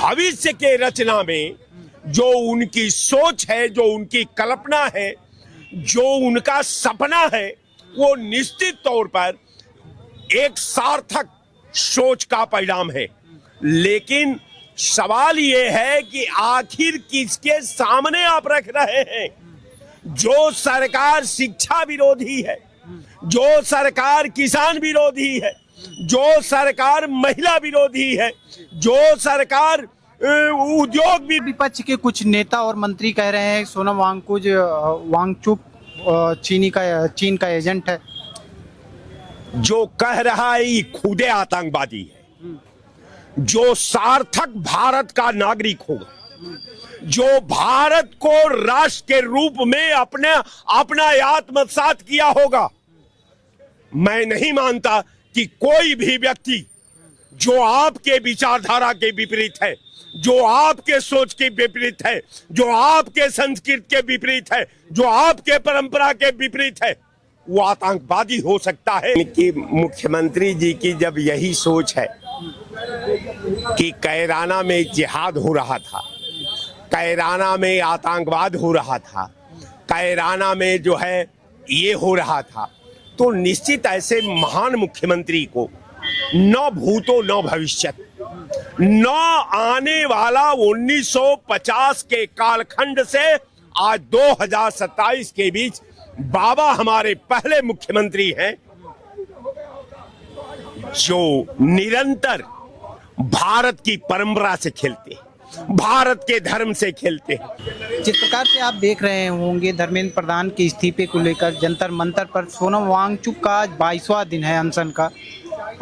भविष्य के रचना में जो उनकी सोच है, जो उनकी कल्पना है, जो उनका सपना है, वो निश्चित तौर पर एक सार्थक सोच का परिणाम है। लेकिन सवाल ये है कि आखिर किसके सामने आप रख रहे हैं? जो सरकार शिक्षा विरोधी है, जो सरकार किसान विरोधी है, जो सरकार महिला विरोधी है, जो सरकार उद्योग भी। विपक्ष के कुछ नेता और मंत्री कह रहे हैं सोनम वांगचुक चीन का एजेंट है। जो कह रहा है ये खुदे आतंकवादी है। जो सार्थक भारत का नागरिक होगा, जो भारत को राष्ट्र के रूप में अपना आत्मसात किया होगा, मैं नहीं मानता कि कोई भी व्यक्ति जो आपके विचारधारा के विपरीत है, जो आपके सोच के विपरीत है, जो आपके संस्कृति के विपरीत है, जो आपके परंपरा के विपरीत है, वो आतंकवादी हो सकता है। कि मुख्यमंत्री जी की जब यही सोच है कि कैराना में जिहाद हो रहा था, कैराना में आतंकवाद हो रहा था, कैराना में जो है ये हो रहा था, तो निश्चित ऐसे महान मुख्यमंत्री को न भूतो न भविष्यत, न आने वाला 1950 के कालखंड से आज 2027 के बीच बाबा हमारे पहले मुख्यमंत्री हैं जो निरंतर भारत की परंपरा से खेलते हैं, भारत के धर्म से खेलते हैं। जिस प्रकार से आप देख रहे होंगे धर्मेंद्र प्रधान के इस्तीफे को लेकर जंतर मंतर पर सोनम वांगचुक का आज 22वां दिन है अनशन का,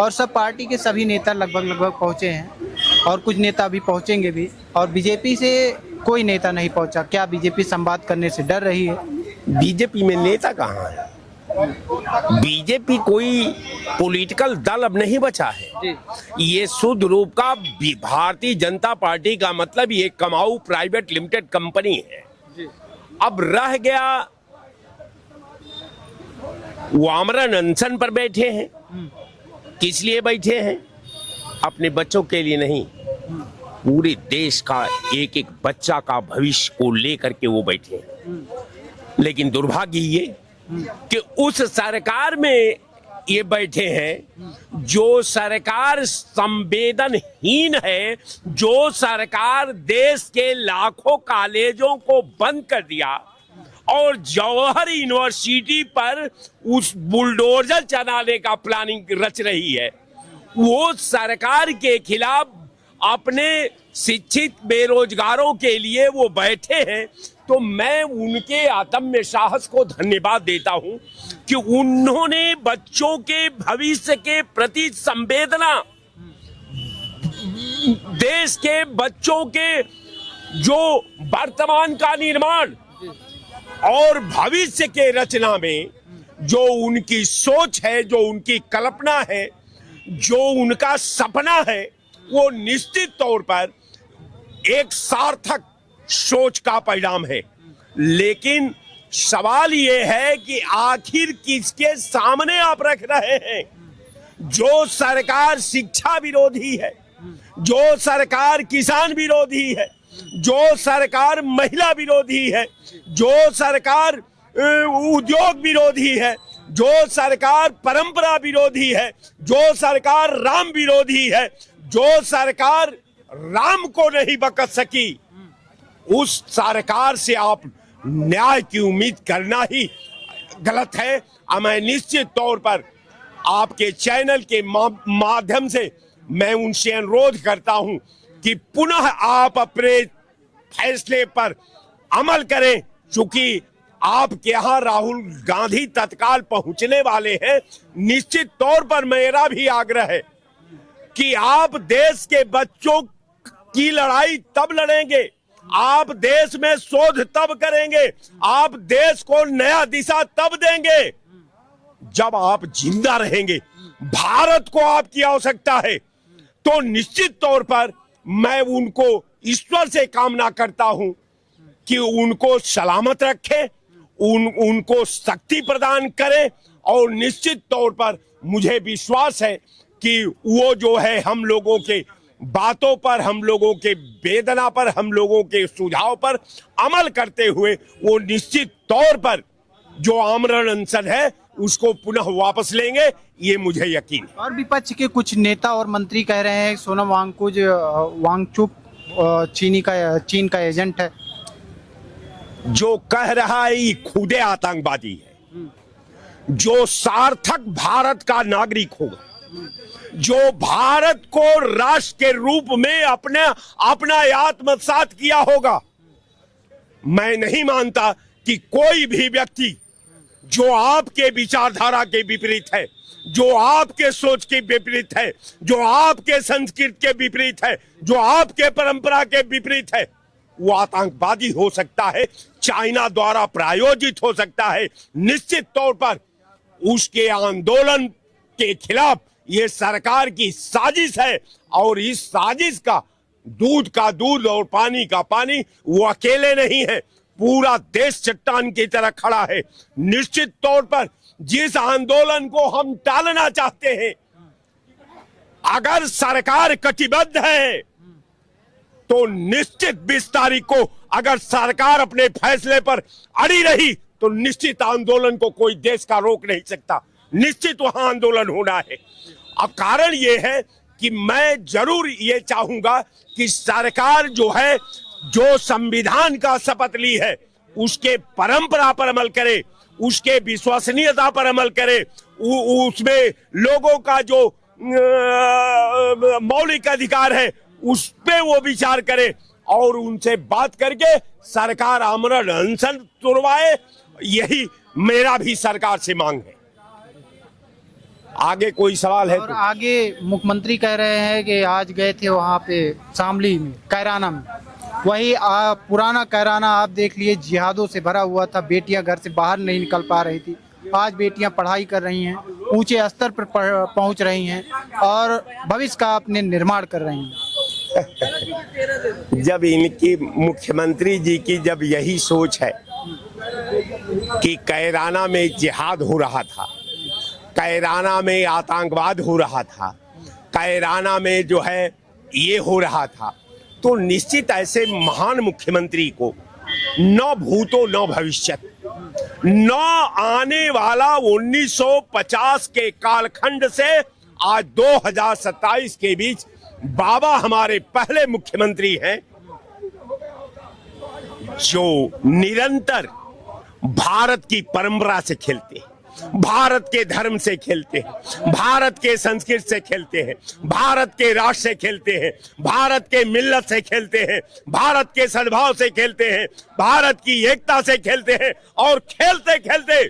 और सब पार्टी के सभी नेता लगभग पहुंचे हैं और कुछ नेता अभी पहुंचेंगे भी, और बीजेपी से कोई नेता नहीं पहुंचा। क्या बीजेपी संवाद करने से डर रही है? बीजेपी में नेता कहाँ है? बीजेपी कोई पॉलिटिकल दल अब नहीं बचा है। ये शुद्ध रूप का भारतीय जनता पार्टी का मतलब ये कमाऊ प्राइवेट लिमिटेड कंपनी है। अब रह गया वो आमरण अनशन पर बैठे हैं। किस लिए बैठे हैं? अपने बच्चों के लिए नहीं, पूरे देश का एक एक बच्चा का भविष्य को लेकर के वो बैठे हैं। लेकिन दुर्भाग्य ये कि उस सरकार में ये बैठे हैं जो सरकार संवेदनहीन है, जो सरकार देश के लाखों कॉलेजों को बंद कर दिया और जवाहर यूनिवर्सिटी पर उस बुलडोजर चलाने का प्लानिंग रच रही है। वो सरकार के खिलाफ अपने शिक्षित बेरोजगारों के लिए वो बैठे हैं। तो मैं उनके अदम्य साहस को धन्यवाद देता हूं कि उन्होंने बच्चों के भविष्य के प्रति संवेदना, देश के बच्चों के जो वर्तमान का निर्माण और भविष्य के रचना में जो उनकी सोच है, जो उनकी कल्पना है, जो उनका सपना है, वो निश्चित तौर पर एक सार्थक सोच का परिणाम है। लेकिन सवाल ये है कि आखिर किसके सामने आप रख रहे हैं? जो सरकार शिक्षा विरोधी है, जो सरकार किसान विरोधी है, जो सरकार महिला विरोधी है, जो सरकार उद्योग विरोधी है, जो सरकार परंपरा विरोधी है, जो सरकार राम विरोधी है, जो सरकार राम को नहीं बख्श सकी, उस सरकार से आप न्याय की उम्मीद करना ही गलत है। मैं निश्चित तौर पर आपके चैनल के माध्यम से मैं उनसे अनुरोध करता हूं कि पुनः आप अपने फैसले पर अमल करें। चूंकि आपके यहां राहुल गांधी तत्काल पहुंचने वाले हैं, निश्चित तौर पर मेरा भी आग्रह है कि आप देश के बच्चों की लड़ाई तब लड़ेंगे, आप देश में शोध तब करेंगे, आप देश को नया दिशा तब देंगे जब आप जिंदा रहेंगे। भारत को आपकी आवश्यकता है। तो निश्चित तौर पर मैं उनको ईश्वर से कामना करता हूं कि उनको सलामत रखे, उनको शक्ति प्रदान करे, और निश्चित तौर पर मुझे विश्वास है कि वो जो है हम लोगों के बातों पर, हम लोगों के वेदना पर, हम लोगों के सुझाव पर अमल करते हुए वो निश्चित तौर पर जो आमरण अनशन है उसको पुनः वापस लेंगे, ये मुझे यकीन है। और विपक्ष के कुछ नेता और मंत्री कह रहे हैं सोनम वांगचुक चीन का एजेंट है। जो कह रहा है ये खुदे आतंकवादी है। जो सार्थक भारत का नागरिक होगा, जो भारत को राष्ट्र के रूप में अपना आत्मसात किया होगा, मैं नहीं मानता कि कोई भी व्यक्ति जो आपके विचारधारा के विपरीत है, जो आपके सोच के विपरीत है, जो आपके संस्कृति के विपरीत है, जो आपके परंपरा के विपरीत है, वो आतंकवादी हो सकता है, चाइना द्वारा प्रायोजित हो सकता है। निश्चित तौर पर उसके आंदोलन के खिलाफ ये सरकार की साजिश है, और इस साजिश का दूध और पानी का पानी वो अकेले नहीं है, पूरा देश चट्टान की तरह खड़ा है। निश्चित तौर पर जिस आंदोलन को हम टालना चाहते हैं, अगर सरकार कटिबद्ध है तो निश्चित 20 तारीख को अगर सरकार अपने फैसले पर अड़ी रही तो निश्चित आंदोलन को कोई देश का रोक नहीं सकता। निश्चित वहां आंदोलन होना है। अब कारण यह है कि मैं जरूर ये चाहूंगा कि सरकार जो है, जो संविधान का शपथ ली है, उसके परंपरा पर अमल करे, उसके विश्वसनीयता पर अमल करे, उसमें लोगों का जो मौलिक अधिकार है उस पे वो विचार करे, और उनसे बात करके सरकार आमरण अनशन तुड़वाए। यही मेरा भी सरकार से मांग है। आगे कोई सवाल है? और आगे मुख्यमंत्री कह रहे हैं कि आज गए थे वहाँ पे शामली में, कैराना में, वही पुराना कैराना आप देख लिए जिहादों से भरा हुआ था। बेटियां घर से बाहर नहीं निकल पा रही थी, आज बेटियां पढ़ाई कर रही हैं, ऊंचे स्तर पर पहुंच रही हैं और भविष्य का अपने निर्माण कर रही हैं। जब इनकी मुख्यमंत्री जी की जब यही सोच है कि कैराना में जिहाद हो रहा था, कैराना में आतंकवाद हो रहा था, कैराना में जो है ये हो रहा था, तो निश्चित ऐसे महान मुख्यमंत्री को न भूतो न भविष्यत, न आने वाला 1950 के कालखंड से आज 2027 के बीच बाबा हमारे पहले मुख्यमंत्री हैं जो निरंतर भारत की परंपरा से खेलते हैं, भारत के धर्म से खेलते हैं, भारत के संस्कृति से खेलते हैं, भारत के राष्ट्र से खेलते हैं, भारत के मिल्लत से खेलते हैं, भारत के सद्भाव से खेलते हैं, भारत की एकता से खेलते हैं, और खेलते खेलते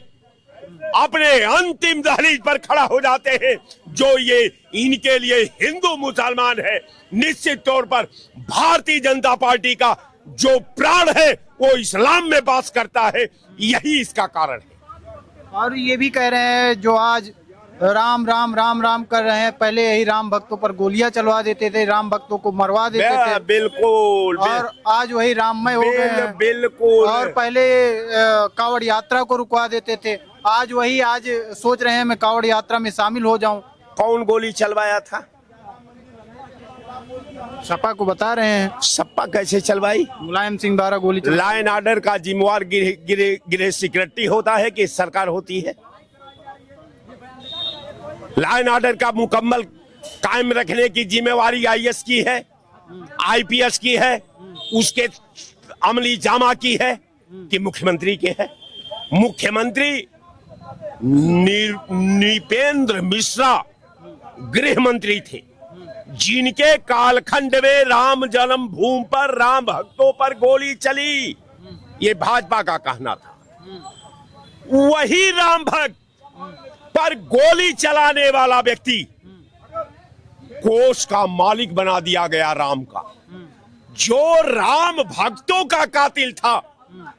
अपने अंतिम दहलीज पर खड़ा हो जाते हैं। जो ये इनके लिए हिंदू मुसलमान है, निश्चित तौर पर भारतीय जनता पार्टी का जो प्राण है वो इस्लाम में वास करता है, यही इसका कारण है। और ये भी कह रहे हैं जो आज राम राम राम राम कर रहे हैं, पहले यही राम भक्तों पर गोलियां चलवा देते थे, राम भक्तों को मरवा देते थे। बिल्कुल। और आज वही राममय हो गए हैं। बिल्कुल। और पहले कांवड़ यात्रा को रुकवा देते थे, आज वही आज सोच रहे हैं मैं कांवड़ यात्रा में शामिल हो जाऊं। कौन गोली चलवाया था? सपा को बता रहे हैं। सपा कैसे चलवाई? मुलायम सिंह द्वारा गोली चलवाई। लॉ एंड ऑर्डर का जिम्मेवार गृह सेक्रेटरी होता है कि सरकार होती है? लॉ एंड ऑर्डर का मुकम्मल कायम रखने की जिम्मेवारी आईएएस की है, आईपीएस की है, उसके अमली जामा की है कि मुख्यमंत्री के है? मुख्यमंत्री नृपेंद्र मिश्रा गृह मंत्री थे, जिनके कालखंड में राम जन्मभूमि पर राम भक्तों पर गोली चली, ये भाजपा का कहना था। वही राम भक्त पर गोली चलाने वाला व्यक्ति कोष का मालिक बना दिया गया राम का। जो राम भक्तों का कातिल था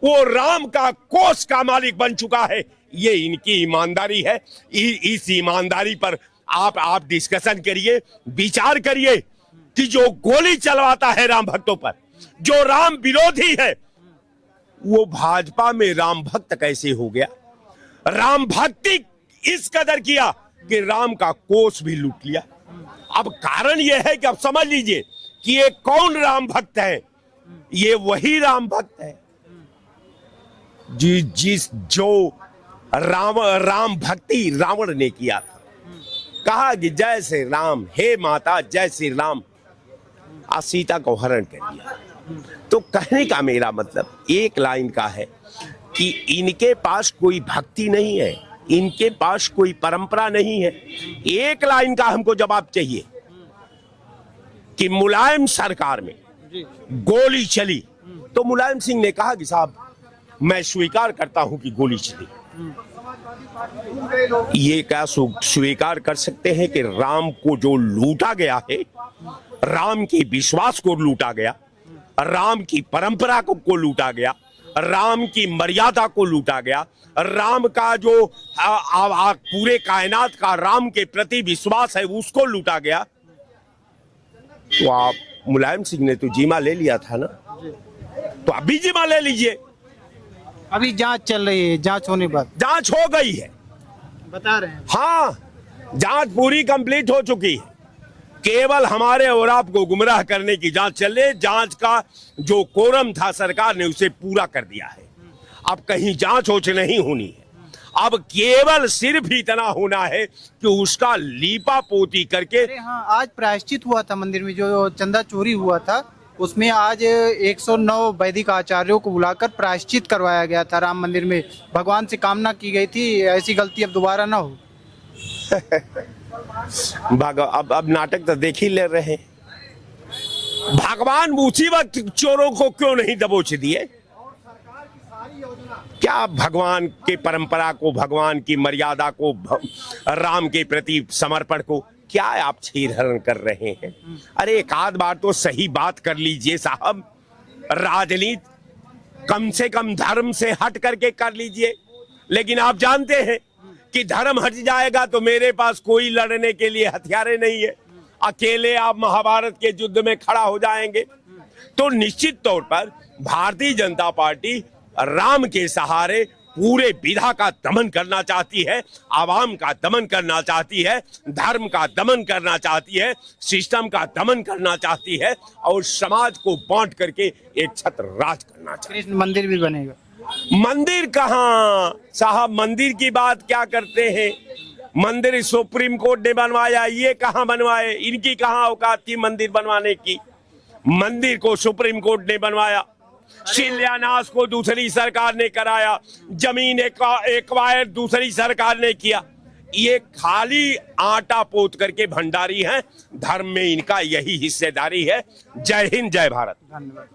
वो राम का कोष का मालिक बन चुका है। ये इनकी ईमानदारी है। इस ईमानदारी पर आप डिस्कशन करिए, विचार करिए कि जो गोली चलवाता है राम भक्तों पर, जो राम विरोधी है, वो भाजपा में राम भक्त कैसे हो गया? राम भक्ति इस कदर किया कि राम का कोष भी लूट लिया। अब कारण यह है कि अब समझ लीजिए कि ये कौन राम भक्त है। ये वही राम भक्त है जो राम भक्ति रावण ने किया था। कहा कि जय श्री राम, हे माता जय श्री राम, सीता को हरण कर लिया। तो कहने का मेरा मतलब एक लाइन का है कि इनके पास कोई भक्ति नहीं है, इनके पास कोई परंपरा नहीं है। एक लाइन का हमको जवाब चाहिए कि मुलायम सरकार में गोली चली तो मुलायम सिंह ने कहा कि साहब मैं स्वीकार करता हूं कि गोली चली। ये क्या स्वीकार कर सकते हैं कि राम को जो लूटा गया है, राम के विश्वास को लूटा गया, राम की परंपरा को लूटा गया, राम की मर्यादा को लूटा गया, राम का जो पूरे कायनात का राम के प्रति विश्वास है उसको लूटा गया। तो आप मुलायम सिंह ने तो जीमा ले लिया था ना, तो अभी जीमा ले लीजिए। अभी जांच चल रही है, जांच होने बाद जांच हो गई है बता रहे हैं। हाँ, जांच पूरी कंप्लीट हो चुकी है। केवल हमारे और आपको गुमराह करने की जांच चल रही है। जांच का जो कोरम था सरकार ने उसे पूरा कर दिया है। अब कहीं जांच ओच नहीं होनी है। अब केवल सिर्फ इतना होना है कि उसका लीपा पोती करके। अरे हाँ, आज प्रायश्चित हुआ था मंदिर में, जो चंदा चोरी हुआ था उसमें आज 109 वैदिक आचार्यों को बुलाकर प्रायश्चित करवाया गया था राम मंदिर में। भगवान से कामना की गई थी ऐसी गलती अब दोबारा ना हो। अब नाटक तो देख ही ले रहे हैं। भगवान उसी वक्त चोरों को क्यों नहीं दबोच दिए? क्या भगवान के परंपरा को, भगवान की मर्यादा को, राम के प्रति समर्पण को क्या आप छीनहरण कर रहे हैं? अरे एक आध बार तो सही बात कर लीजिए साहब। राजनीति कम से कम धर्म से हट करके कर लीजिए। लेकिन आप जानते हैं कि धर्म हट जाएगा तो मेरे पास कोई लड़ने के लिए हथियारे नहीं है। अकेले आप महाभारत के युद्ध में खड़ा हो जाएंगे। तो निश्चित तौर पर भारतीय जनता पार्टी राम के सहारे पूरे विधा का दमन करना चाहती है, आवाम का दमन करना चाहती है, धर्म का दमन करना चाहती है, सिस्टम का दमन करना चाहती है और समाज को बांट करके एक छत्र राज करना चाहती है। कृष्ण मंदिर भी बनेगा। मंदिर कहाँ साहब, मंदिर की बात क्या करते हैं? मंदिर सुप्रीम कोर्ट ने बनवाया, ये कहाँ बनवाए? इनकी कहाँ औकात थी मंदिर बनवाने की? मंदिर को सुप्रीम कोर्ट ने बनवाया, शिलान्यास को दूसरी सरकार ने कराया, जमीन एक्वायर दूसरी सरकार ने किया। ये खाली आटा पोत करके भंडारी हैं। धर्म में इनका यही हिस्सेदारी है। जय हिंद, जय भारत। धन्यवाद।